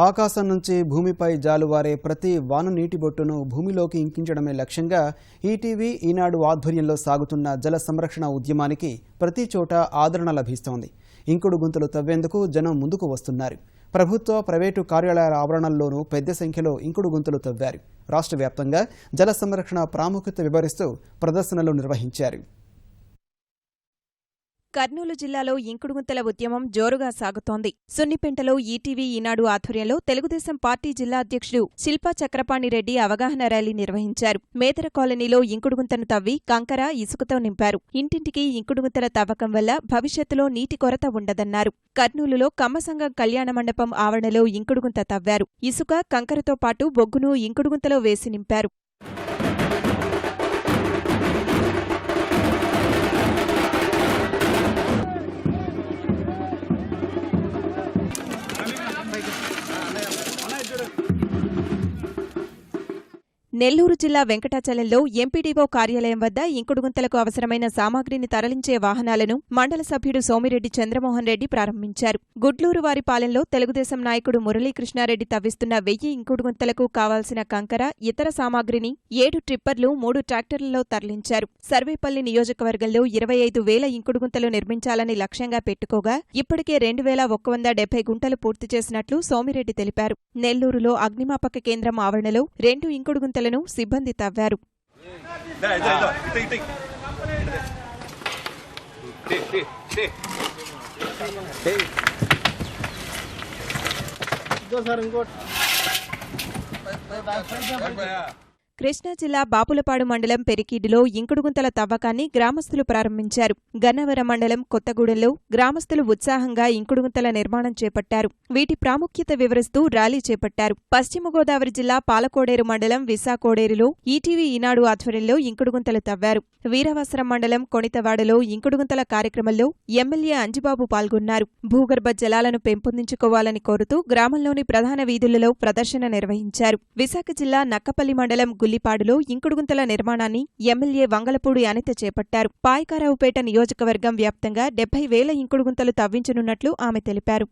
ఆకాశం నుంచి భూమిపై జాలువారే ప్రతి వాన నీటి బొట్టును భూమిలోకి ఇంకించడమే లక్ష్యంగా ఈటీవీ ఈనాడు ఆధ్వర్యంలో సాగుతున్న జల సంరక్షణ ఉద్యమానికి ప్రతి చోట ఆదరణ లభిస్తోంది. ఇంకుడు గుంతలు తవ్వేందుకు జనం ముందుకు వస్తున్నారు. ప్రభుత్వ, ప్రైవేటు కార్యాలయాల ఆవరణల్లోనూ పెద్ద సంఖ్యలో ఇంకుడు గుంతలు తవ్వారు. రాష్ట్ర వ్యాప్తంగా జల సంరక్షణ ప్రాముఖ్యత వివరిస్తూ ప్రదర్శనలు నిర్వహించారు. కర్నూలు జిల్లాలో ఇంకుడుగుంతల ఉద్యమం జోరుగా సాగుతోంది. సున్నిపెంటలో ఈటీవీ ఈనాడు ఆధ్వర్యంలో తెలుగుదేశం పార్టీ జిల్లా అధ్యక్షుడు శిల్పా చక్రపాణిరెడ్డి అవగాహన ర్యాలీ నిర్వహించారు. మేదర కాలనీలో ఇంకుడుగుంతను తవ్వి కంకర, ఇసుకతో నింపారు. ఇంటింటికి ఇంకుడుగుంతల తవ్వకం వల్ల భవిష్యత్తులో నీటి కొరత ఉండదన్నారు. కర్నూలులో కమ్మసంఘం కళ్యాణ మండపం ఆవరణలో ఇంకుడుగుంత తవ్వారు. ఇసుక, కంకరతో పాటు బొగ్గును ఇంకుడుగుంతలో వేసి నింపారు. నెల్లూరు జిల్లా వెంకటాచలంలో ఎంపీడీఓ కార్యాలయం వద్ద ఇంకుడుగుంతలకు అవసరమైన సామాగ్రిని తరలించే వాహనాలను మండల సభ్యుడు సోమిరెడ్డి చంద్రమోహన్ రెడ్డి ప్రారంభించారు. గుడ్లూరువారిపాలెంలో తెలుగుదేశం నాయకుడు మురళీకృష్ణారెడ్డి తవ్విస్తున్న 1000 ఇంకుడుగుంతలకు కావాల్సిన కంకర, ఇతర సామాగ్రిని 7 ట్రిప్పర్లు, 3 ట్రాక్టర్లలో తరలించారు. సర్వేపల్లి నియోజకవర్గంలో 25,000 ఇంకుడుగుంతలు నిర్మించాలని లక్ష్యంగా పెట్టుకోగా ఇప్పటికే 2,170 గుంటలు పూర్తి చేసినట్లు సోమిరెడ్డి తెలిపారు. నెల్లూరులో అగ్నిమాపక కేంద్రం ఆవరణలో 2 ఇంకుడుగుంతలు సిబ్బంది తవ్వారు. కృష్ణా జిల్లా బాపులపాడు మండలం పెరికీడులో ఇంకుడుగుంతల తవ్వకాన్ని గ్రామస్తులు ప్రారంభించారు. గన్నవరం మండలం కొత్తగూడెంలో గ్రామస్తులు ఉత్సాహంగా ఇంకుడుగుంతల నిర్మాణం చేపట్టారు. వీటి ప్రాముఖ్యత వివరిస్తూ ర్యాలీ చేపట్టారు. పశ్చిమ గోదావరి జిల్లా పాలకోడేరు మండలం విసాకోడేరులో ఈటీవీ ఈనాడు ఆధ్వర్యంలో ఇంకుడుగుంతలు తవ్వారు. వీరవాసరం మండలం కొణితవాడలో ఇంకుడుగుంతల కార్యక్రమంలో ఎమ్మెల్యే అంజిబాబు పాల్గొన్నారు. భూగర్భ జలాలను పెంపొందించుకోవాలని కోరుతూ గ్రామంలోని ప్రధాన వీధులలో ప్రదర్శన నిర్వహించారు. విశాఖ జిల్లా నక్కపల్లి మండలం గుల్లిపాడులో ఇంకుడుగుంతల నిర్మాణాన్ని ఎమ్మెల్యే వంగలపూడి అనిత చేపట్టారు. పాయకారావుపేట నియోజకవర్గం వ్యాప్తంగా 70,000 ఇంకుడుగుంతలు తవ్వించనున్నట్లు ఆమె తెలిపారు.